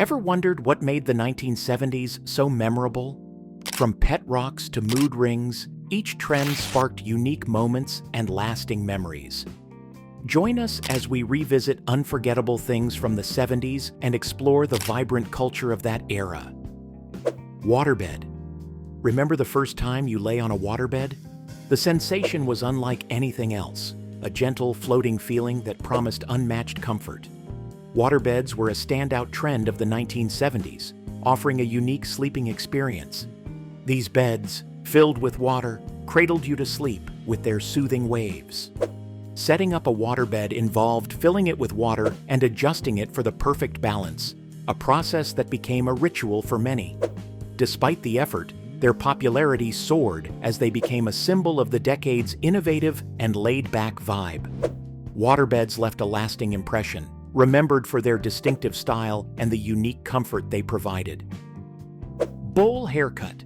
Ever wondered what made the 1970s so memorable? From pet rocks to mood rings, each trend sparked unique moments and lasting memories. Join us as we revisit unforgettable things from the 70s and explore the vibrant culture of that era. Waterbed. Remember the first time you lay on a waterbed? The sensation was unlike anything else, a gentle, floating feeling that promised unmatched comfort. Waterbeds were a standout trend of the 1970s, offering a unique sleeping experience. These beds, filled with water, cradled you to sleep with their soothing waves. Setting up a waterbed involved filling it with water and adjusting it for the perfect balance, a process that became a ritual for many. Despite the effort, their popularity soared as they became a symbol of the decade's innovative and laid-back vibe. Waterbeds left a lasting impression, remembered for their distinctive style and the unique comfort they provided. Bowl haircut.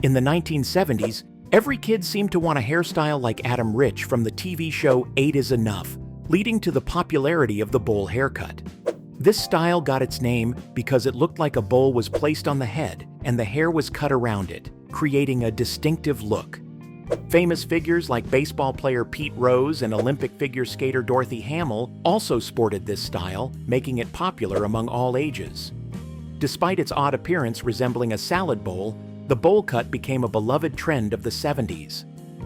In the 1970s, every kid seemed to want a hairstyle like Adam Rich from the TV show 8 is Enough, leading to the popularity of the bowl haircut. This style got its name because it looked like a bowl was placed on the head and the hair was cut around it, creating a distinctive look. Famous figures like baseball player Pete Rose and Olympic figure skater Dorothy Hamill also sported this style, making it popular among all ages. Despite its odd appearance resembling a salad bowl, the bowl cut became a beloved trend of the 70s.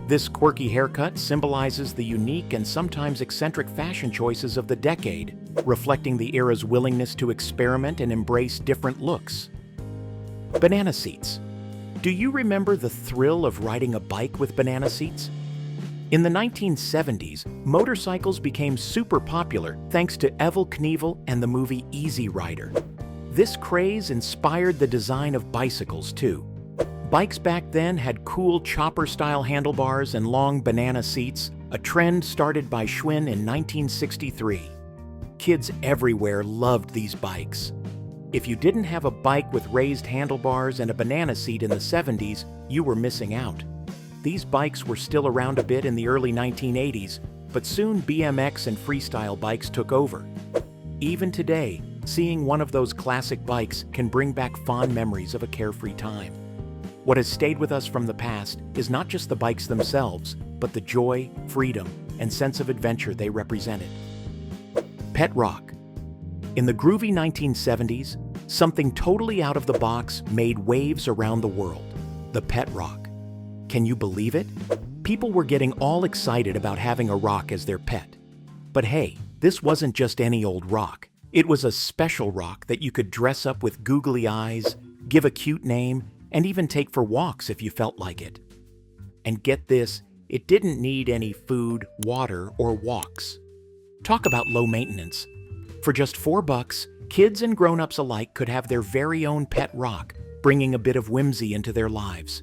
This quirky haircut symbolizes the unique and sometimes eccentric fashion choices of the decade, reflecting the era's willingness to experiment and embrace different looks. Banana seats. Do you remember the thrill of riding a bike with banana seats? In the 1970s, motorcycles became super popular thanks to Evel Knievel and the movie Easy Rider. This craze inspired the design of bicycles too. Bikes back then had cool chopper-style handlebars and long banana seats, a trend started by Schwinn in 1963. Kids everywhere loved these bikes. If you didn't have a bike with raised handlebars and a banana seat in the 70s, you were missing out. These bikes were still around a bit in the early 1980s, but soon BMX and freestyle bikes took over. Even today, seeing one of those classic bikes can bring back fond memories of a carefree time. What has stayed with us from the past is not just the bikes themselves, but the joy, freedom, and sense of adventure they represented. Pet rock. In the groovy 1970s, something totally out of the box made waves around the world: the pet rock. Can you believe it? People were getting all excited about having a rock as their pet. But hey, this wasn't just any old rock. It was a special rock that you could dress up with googly eyes, give a cute name, and even take for walks if you felt like it. And get this, it didn't need any food, water, or walks. Talk about low maintenance. For just $4, kids and grown-ups alike could have their very own pet rock, bringing a bit of whimsy into their lives.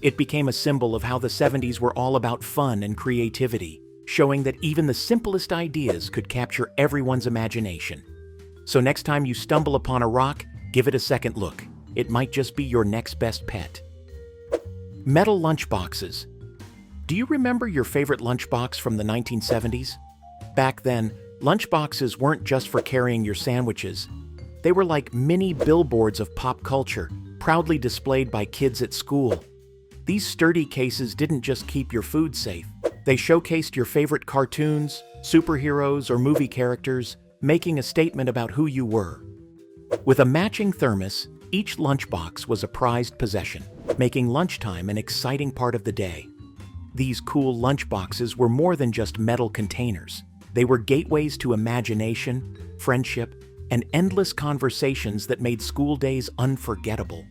It became a symbol of how the 70s were all about fun and creativity, showing that even the simplest ideas could capture everyone's imagination. So next time you stumble upon a rock, give it a second look. It might just be your next best pet. Metal lunchboxes. Do you remember your favorite lunchbox from the 1970s? Back then, lunchboxes weren't just for carrying your sandwiches. They were like mini billboards of pop culture, proudly displayed by kids at school. These sturdy cases didn't just keep your food safe. They showcased your favorite cartoons, superheroes, or movie characters, making a statement about who you were. With a matching thermos, each lunchbox was a prized possession, making lunchtime an exciting part of the day. These cool lunchboxes were more than just metal containers. They were gateways to imagination, friendship, and endless conversations that made school days unforgettable.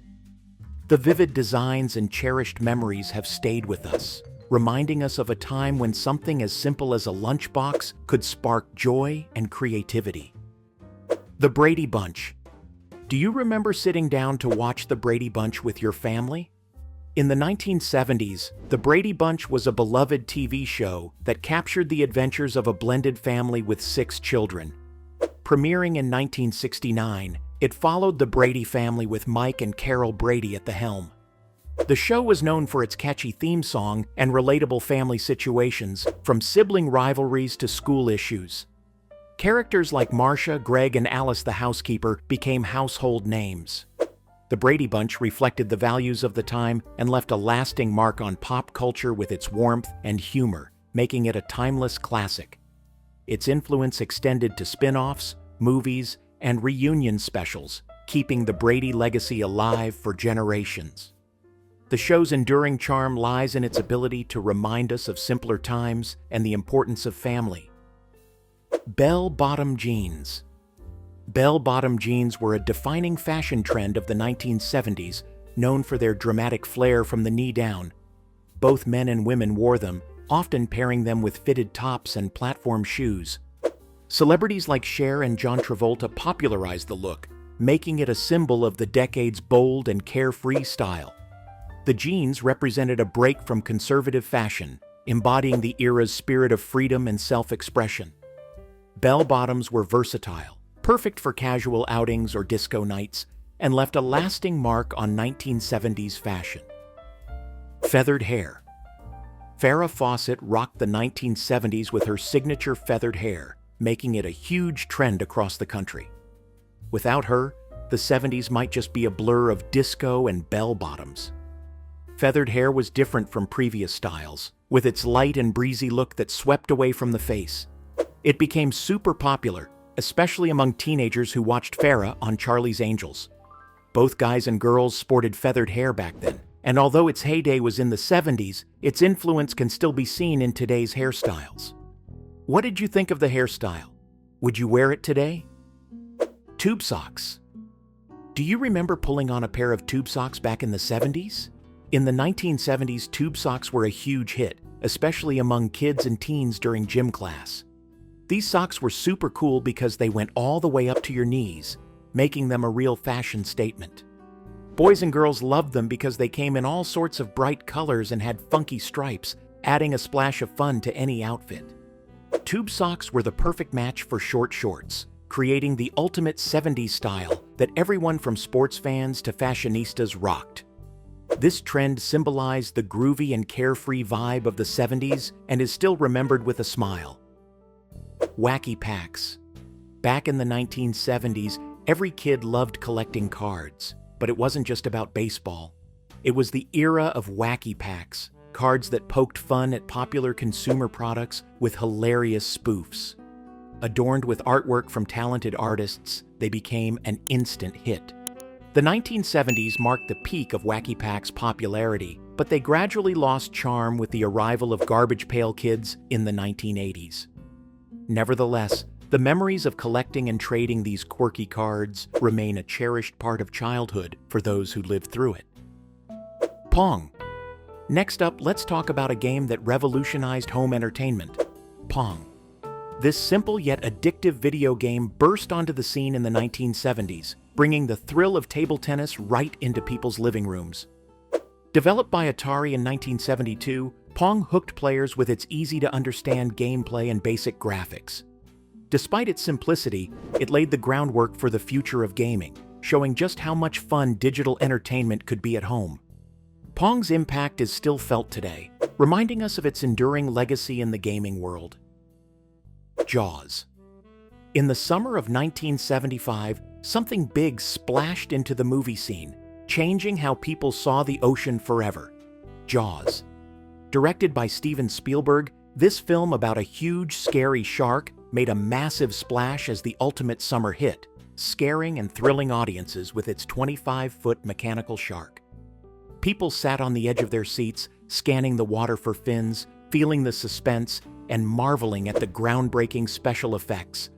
The vivid designs and cherished memories have stayed with us, reminding us of a time when something as simple as a lunchbox could spark joy and creativity. The Brady Bunch. Do you remember sitting down to watch the Brady Bunch with your family? In the 1970s, the Brady Bunch was a beloved TV show that captured the adventures of a blended family with 6 children. Premiering in 1969, it followed the Brady family with Mike and Carol Brady at the helm. The show was known for its catchy theme song and relatable family situations, from sibling rivalries to school issues. Characters like Marcia, Greg, and Alice the housekeeper became household names. The Brady Bunch reflected the values of the time and left a lasting mark on pop culture with its warmth and humor, making it a timeless classic. Its influence extended to spin-offs, movies, and reunion specials, keeping the Brady legacy alive for generations. The show's enduring charm lies in its ability to remind us of simpler times and the importance of family. Bell-bottom jeans. Bell-bottom jeans were a defining fashion trend of the 1970s, known for their dramatic flare from the knee down. Both men and women wore them, often pairing them with fitted tops and platform shoes. Celebrities like Cher and John Travolta popularized the look, making it a symbol of the decade's bold and carefree style. The jeans represented a break from conservative fashion, embodying the era's spirit of freedom and self-expression. Bell-bottoms were versatile, perfect for casual outings or disco nights, and left a lasting mark on 1970s fashion. Feathered hair. Farrah Fawcett rocked the 1970s with her signature feathered hair, making it a huge trend across the country. Without her, the 70s might just be a blur of disco and bell-bottoms. Feathered hair was different from previous styles, with its light and breezy look that swept away from the face. It became super popular, especially among teenagers who watched Farrah on Charlie's Angels. Both guys and girls sported feathered hair back then, and although its heyday was in the 70s, its influence can still be seen in today's hairstyles. What did you think of the hairstyle? Would you wear it today? Tube socks. Do you remember pulling on a pair of tube socks back in the 70s? In the 1970s, tube socks were a huge hit, especially among kids and teens during gym class. These socks were super cool because they went all the way up to your knees, making them a real fashion statement. Boys and girls loved them because they came in all sorts of bright colors and had funky stripes, adding a splash of fun to any outfit. Tube socks were the perfect match for short shorts, creating the ultimate 70s style that everyone from sports fans to fashionistas rocked. This trend symbolized the groovy and carefree vibe of the 70s and is still remembered with a smile. Wacky packs. Back in the 1970s, every kid loved collecting cards, but it wasn't just about baseball. It was the era of wacky packs, cards that poked fun at popular consumer products with hilarious spoofs. Adorned with artwork from talented artists, they became an instant hit. The 1970s marked the peak of Wacky Packs' popularity, but they gradually lost charm with the arrival of Garbage Pail Kids in the 1980s. Nevertheless, the memories of collecting and trading these quirky cards remain a cherished part of childhood for those who lived through it. Pong. Next up, let's talk about a game that revolutionized home entertainment, Pong. This simple yet addictive video game burst onto the scene in the 1970s, bringing the thrill of table tennis right into people's living rooms. Developed by Atari in 1972, Pong hooked players with its easy-to-understand gameplay and basic graphics. Despite its simplicity, it laid the groundwork for the future of gaming, showing just how much fun digital entertainment could be at home. Pong's impact is still felt today, reminding us of its enduring legacy in the gaming world. Jaws. In the summer of 1975, something big splashed into the movie scene, changing how people saw the ocean forever. Jaws. Directed by Steven Spielberg, this film about a huge, scary shark made a massive splash as the ultimate summer hit, scaring and thrilling audiences with its 25-foot mechanical shark. People sat on the edge of their seats, scanning the water for fins, feeling the suspense, and marveling at the groundbreaking special effects.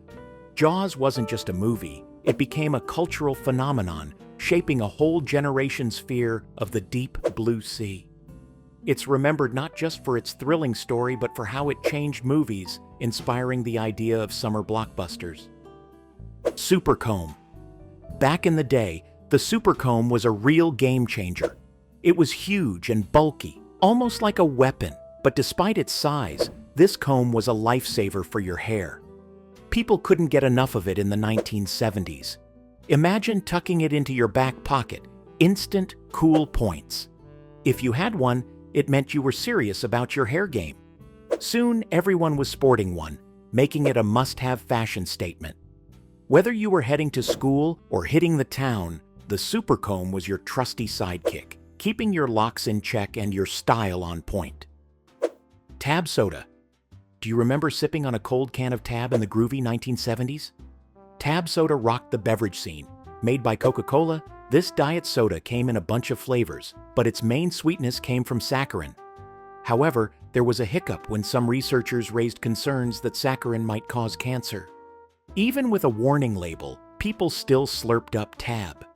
Jaws wasn't just a movie, it became a cultural phenomenon, shaping a whole generation's fear of the deep blue sea. It's remembered not just for its thrilling story, but for how it changed movies, inspiring the idea of summer blockbusters. Super Comb. Back in the day, the Super Comb was a real game changer. It was huge and bulky, almost like a weapon, but despite its size, this comb was a lifesaver for your hair. People couldn't get enough of it in the 1970s. Imagine tucking it into your back pocket, instant cool points. If you had one, it meant you were serious about your hair game. Soon, everyone was sporting one, making it a must-have fashion statement. Whether you were heading to school or hitting the town, the super comb was your trusty sidekick, keeping your locks in check and your style on point. Tab soda. Do you remember sipping on a cold can of Tab in the groovy 1970s? Tab soda rocked the beverage scene. Made by Coca-Cola, this diet soda came in a bunch of flavors, but its main sweetness came from saccharin. However, there was a hiccup when some researchers raised concerns that saccharin might cause cancer. Even with a warning label, people still slurped up Tab.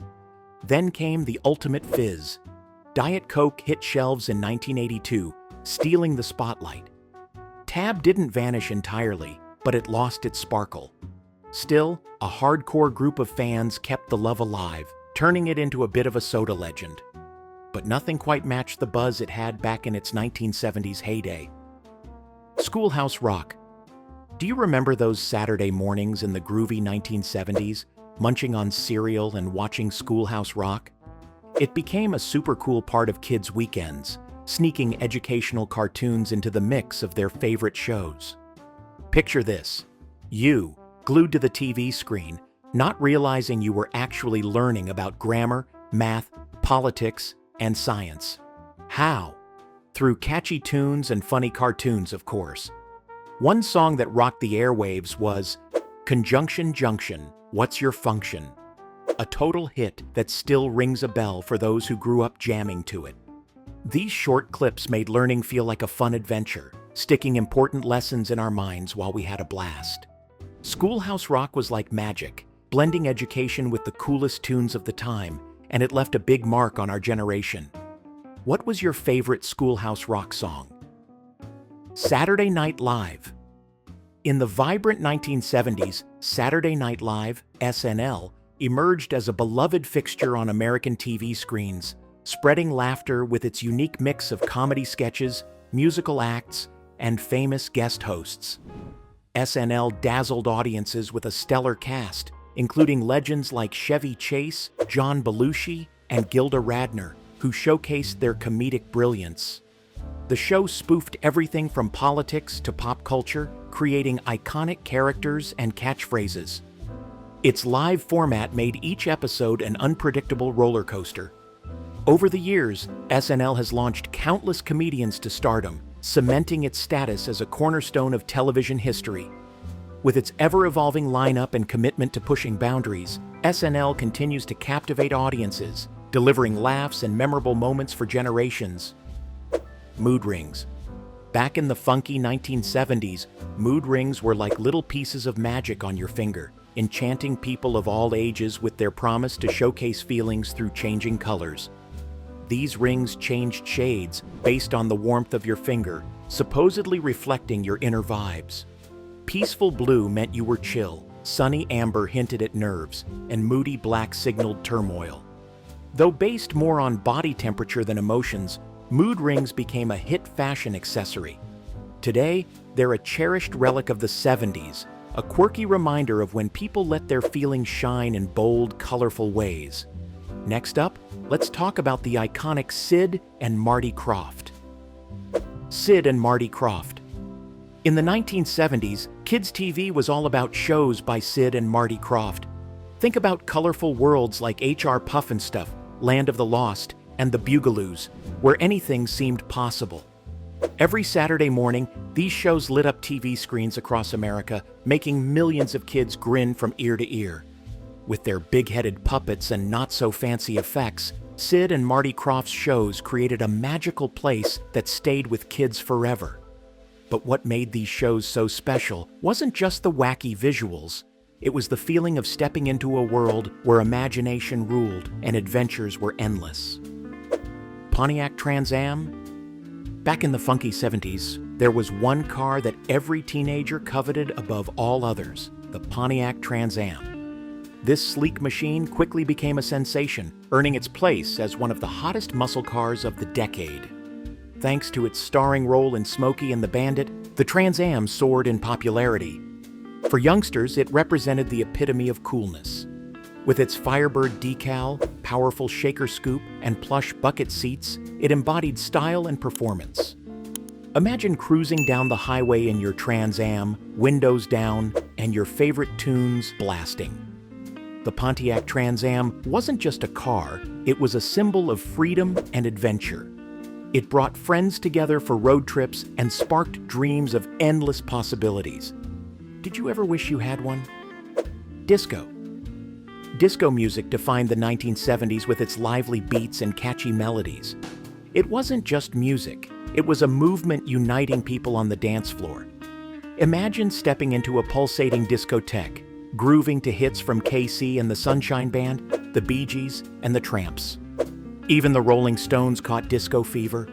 Then came the ultimate fizz. Diet Coke hit shelves in 1982, stealing the spotlight. Tab didn't vanish entirely, but it lost its sparkle. Still, a hardcore group of fans kept the love alive, turning it into a bit of a soda legend. But nothing quite matched the buzz it had back in its 1970s heyday. Schoolhouse Rock. Do you remember those Saturday mornings in the groovy 1970s, munching on cereal and watching Schoolhouse Rock? It became a super cool part of kids' weekends, sneaking educational cartoons into the mix of their favorite shows. Picture this: you, glued to the TV screen, not realizing you were actually learning about grammar, math, politics, and science. How? Through catchy tunes and funny cartoons, of course. One song that rocked the airwaves was Conjunction Junction, What's Your Function? A total hit that still rings a bell for those who grew up jamming to it. These short clips made learning feel like a fun adventure, sticking important lessons in our minds while we had a blast. Schoolhouse Rock was like magic, blending education with the coolest tunes of the time, and it left a big mark on our generation. What was your favorite Schoolhouse Rock song? Saturday Night Live. In the vibrant 1970s, Saturday Night Live, SNL, emerged as a beloved fixture on American TV screens, spreading laughter with its unique mix of comedy sketches, musical acts, and famous guest hosts. SNL dazzled audiences with a stellar cast, including legends like Chevy Chase, John Belushi, and Gilda Radner, who showcased their comedic brilliance. The show spoofed everything from politics to pop culture, creating iconic characters and catchphrases. Its live format made each episode an unpredictable roller coaster. Over the years, SNL has launched countless comedians to stardom, cementing its status as a cornerstone of television history. With its ever-evolving lineup and commitment to pushing boundaries, SNL continues to captivate audiences, delivering laughs and memorable moments for generations. Mood rings. Back in the funky 1970s, mood rings were like little pieces of magic on your finger, enchanting people of all ages with their promise to showcase feelings through changing colors. These rings changed shades based on the warmth of your finger, supposedly reflecting your inner vibes. Peaceful blue meant you were chill, sunny amber hinted at nerves, and moody black signaled turmoil. Though based more on body temperature than emotions, mood rings became a hit fashion accessory. Today, they're a cherished relic of the 70s, a quirky reminder of when people let their feelings shine in bold, colorful ways. Next up, let's talk about the iconic Sid and Marty Krofft. Sid and Marty Krofft. In the 1970s, kids' TV was all about shows by Sid and Marty Krofft. Think about colorful worlds like H.R. Pufnstuf, Land of the Lost, and The Bugaloos, where anything seemed possible. Every Saturday morning, these shows lit up TV screens across America, making millions of kids grin from ear to ear. With their big-headed puppets and not-so-fancy effects, Sid and Marty Krofft's shows created a magical place that stayed with kids forever. But what made these shows so special wasn't just the wacky visuals. It was the feeling of stepping into a world where imagination ruled and adventures were endless. Pontiac Trans Am? Back in the funky 70s, there was one car that every teenager coveted above all others, the Pontiac Trans Am. This sleek machine quickly became a sensation, earning its place as one of the hottest muscle cars of the decade. Thanks to its starring role in Smokey and the Bandit, the Trans Am soared in popularity. For youngsters, it represented the epitome of coolness. With its Firebird decal, powerful shaker scoop, and plush bucket seats, it embodied style and performance. Imagine cruising down the highway in your Trans Am, windows down, and your favorite tunes blasting. The Pontiac Trans Am wasn't just a car, it was a symbol of freedom and adventure. It brought friends together for road trips and sparked dreams of endless possibilities. Did you ever wish you had one? Disco. Disco music defined the 1970s with its lively beats and catchy melodies. It wasn't just music, it was a movement uniting people on the dance floor. Imagine stepping into a pulsating discotheque, grooving to hits from KC and the Sunshine Band, the Bee Gees, and the Tramps. Even the Rolling Stones caught disco fever.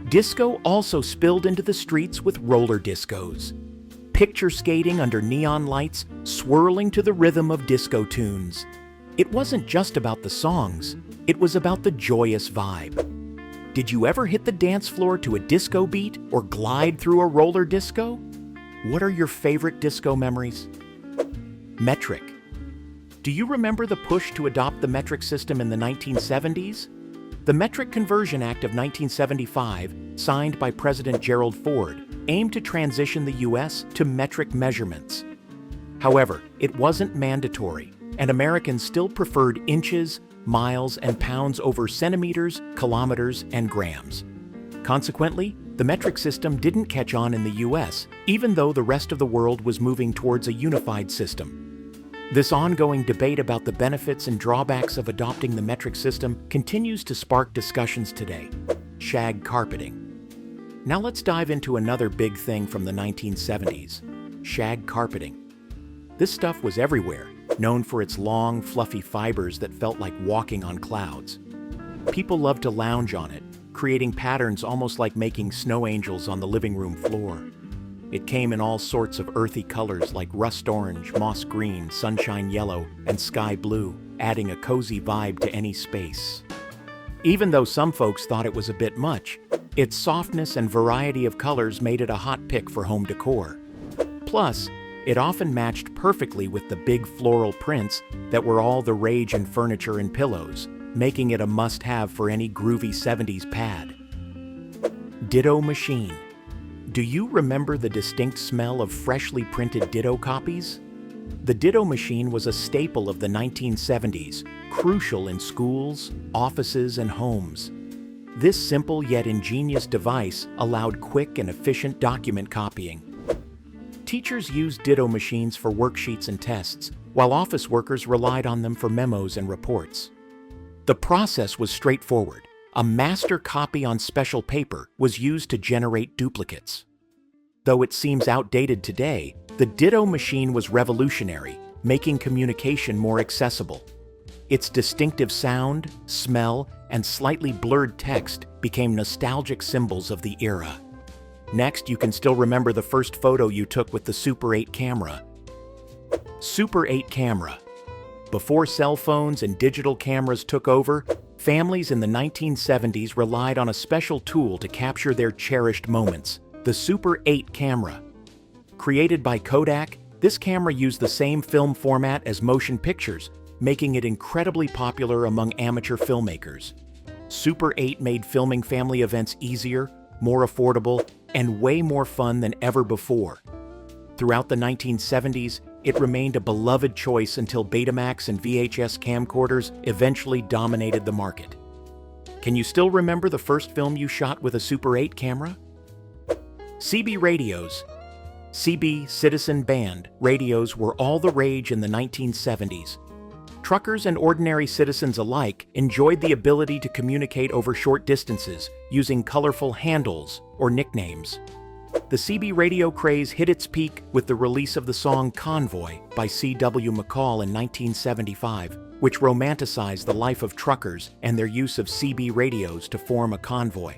Disco also spilled into the streets with roller discos. Picture skating under neon lights, swirling to the rhythm of disco tunes. It wasn't just about the songs, it was about the joyous vibe. Did you ever hit the dance floor to a disco beat or glide through a roller disco? What are your favorite disco memories? Metric. Do you remember the push to adopt the metric system in the 1970s? The Metric Conversion Act of 1975, signed by President Gerald Ford, aimed to transition the U.S. to metric measurements. However, it wasn't mandatory, and Americans still preferred inches, miles, and pounds over centimeters, kilometers, and grams. Consequently, the metric system didn't catch on in the U.S., even though the rest of the world was moving towards a unified system. This ongoing debate about the benefits and drawbacks of adopting the metric system continues to spark discussions today. Shag carpeting. Now let's dive into another big thing from the 1970s, shag carpeting. This stuff was everywhere, known for its long, fluffy fibers that felt like walking on clouds. People loved to lounge on it, creating patterns almost like making snow angels on the living room floor. It came in all sorts of earthy colors like rust orange, moss green, sunshine yellow, and sky blue, adding a cozy vibe to any space. Even though some folks thought it was a bit much, its softness and variety of colors made it a hot pick for home decor. Plus, it often matched perfectly with the big floral prints that were all the rage in furniture and pillows, making it a must-have for any groovy 70s pad. Ditto machine. Do you remember the distinct smell of freshly printed Ditto copies? The Ditto machine was a staple of the 1970s, crucial in schools, offices, and homes. This simple yet ingenious device allowed quick and efficient document copying. Teachers used Ditto machines for worksheets and tests, while office workers relied on them for memos and reports. The process was straightforward. A master copy on special paper was used to generate duplicates. Though it seems outdated today, the Ditto machine was revolutionary, making communication more accessible. Its distinctive sound, smell, and slightly blurred text became nostalgic symbols of the era. Next, you can still remember the first photo you took with the Super 8 camera. Super 8 camera. Before cell phones and digital cameras took over, families in the 1970s relied on a special tool to capture their cherished moments, the Super 8 camera. Created by Kodak, this camera used the same film format as motion pictures, making it incredibly popular among amateur filmmakers. Super 8 made filming family events easier, more affordable, and way more fun than ever before. Throughout the 1970s, it remained a beloved choice until Betamax and VHS camcorders eventually dominated the market. Can you still remember the first film you shot with a Super 8 camera? CB radios. CB Citizen Band radios were all the rage in the 1970s. Truckers and ordinary citizens alike enjoyed the ability to communicate over short distances using colorful handles or nicknames. The CB radio craze hit its peak with the release of the song Convoy by C.W. McCall in 1975, which romanticized the life of truckers and their use of CB radios to form a convoy.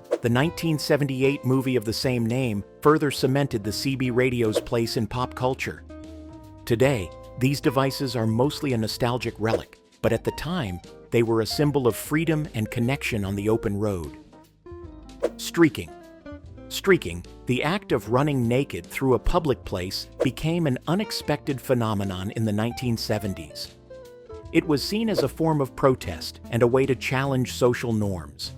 The 1978 movie of the same name further cemented the CB radio's place in pop culture. Today, these devices are mostly a nostalgic relic, but at the time, they were a symbol of freedom and connection on the open road. Streaking. Streaking, the act of running naked through a public place, became an unexpected phenomenon in the 1970s. It was seen as a form of protest and a way to challenge social norms.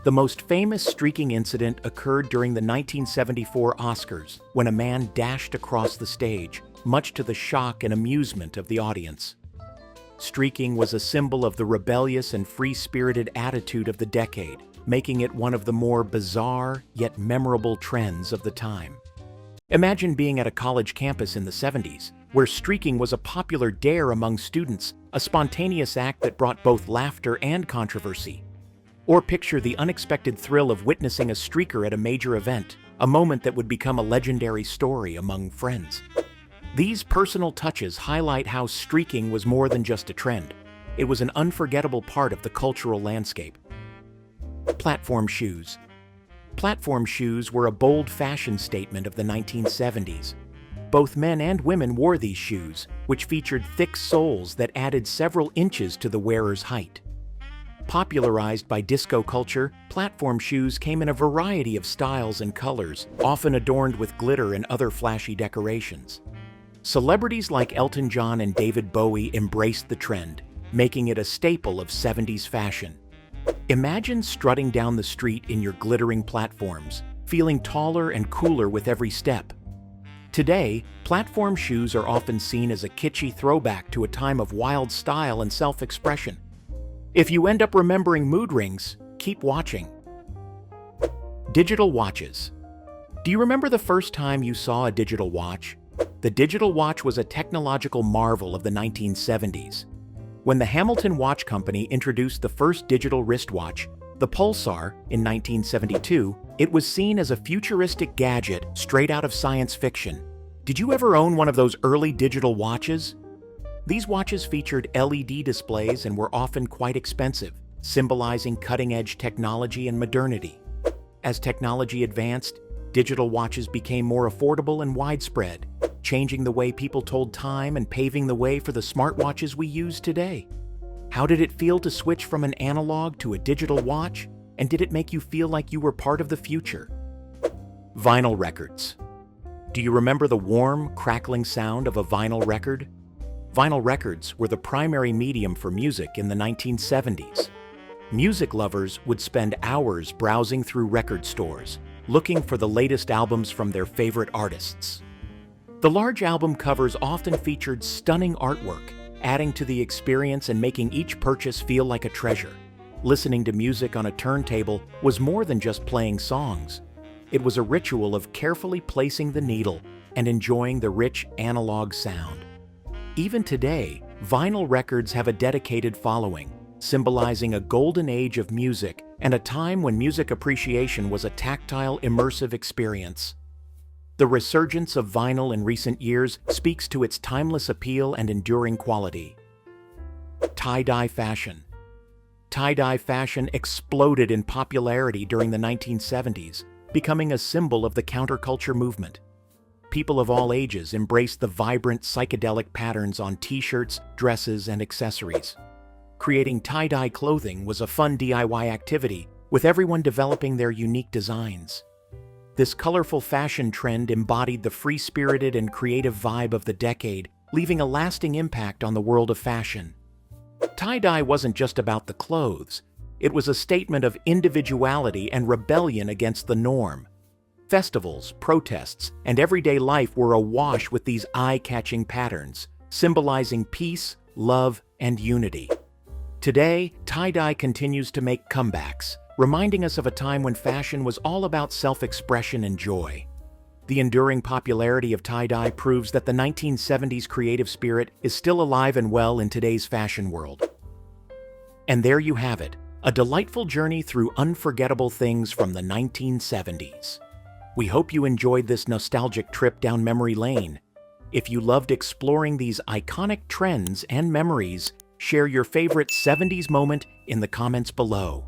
The most famous streaking incident occurred during the 1974 Oscars when a man dashed across the stage, much to the shock and amusement of the audience. Streaking was a symbol of the rebellious and free-spirited attitude of the decade, making it one of the more bizarre yet memorable trends of the time. Imagine being at a college campus in the 70s, where streaking was a popular dare among students, a spontaneous act that brought both laughter and controversy. Or picture the unexpected thrill of witnessing a streaker at a major event, a moment that would become a legendary story among friends. These personal touches highlight how streaking was more than just a trend. It was an unforgettable part of the cultural landscape. Platform shoes. Platform shoes were a bold fashion statement of the 1970s. Both men and women wore these shoes, which featured thick soles that added several inches to the wearer's height. Popularized by disco culture, platform shoes came in a variety of styles and colors, often adorned with glitter and other flashy decorations. Celebrities like Elton John and David Bowie embraced the trend, making it a staple of 70s fashion. Imagine strutting down the street in your glittering platforms, feeling taller and cooler with every step. Today, platform shoes are often seen as a kitschy throwback to a time of wild style and self-expression. If you end up remembering mood rings, keep watching. Digital watches. Do you remember the first time you saw a digital watch? The digital watch was a technological marvel of the 1970s. When the Hamilton Watch Company introduced the first digital wristwatch, the Pulsar, in 1972, it was seen as a futuristic gadget straight out of science fiction. Did you ever own one of those early digital watches? These watches featured LED displays and were often quite expensive, symbolizing cutting-edge technology and modernity. As technology advanced, digital watches became more affordable and widespread, changing the way people told time and paving the way for the smartwatches we use today. How did it feel to switch from an analog to a digital watch? And did it make you feel like you were part of the future? Vinyl records. Do you remember the warm, crackling sound of a vinyl record? Vinyl records were the primary medium for music in the 1970s. Music lovers would spend hours browsing through record stores, looking for the latest albums from their favorite artists. The large album covers often featured stunning artwork, adding to the experience and making each purchase feel like a treasure. Listening to music on a turntable was more than just playing songs. It was a ritual of carefully placing the needle and enjoying the rich analog sound. Even today, vinyl records have a dedicated following, symbolizing a golden age of music and a time when music appreciation was a tactile, immersive experience. The resurgence of vinyl in recent years speaks to its timeless appeal and enduring quality. Tie-dye fashion. Tie-dye fashion exploded in popularity during the 1970s, becoming a symbol of the counterculture movement. People of all ages embraced the vibrant, psychedelic patterns on t-shirts, dresses, and accessories. Creating tie-dye clothing was a fun DIY activity, with everyone developing their unique designs. This colorful fashion trend embodied the free-spirited and creative vibe of the decade, leaving a lasting impact on the world of fashion. Tie-dye wasn't just about the clothes. It was a statement of individuality and rebellion against the norm. Festivals, protests, and everyday life were awash with these eye-catching patterns, symbolizing peace, love, and unity. Today, tie-dye continues to make comebacks, reminding us of a time when fashion was all about self-expression and joy. The enduring popularity of tie-dye proves that the 1970s creative spirit is still alive and well in today's fashion world. And there you have it, a delightful journey through unforgettable things from the 1970s. We hope you enjoyed this nostalgic trip down memory lane. If you loved exploring these iconic trends and memories, share your favorite 70s moment in the comments below.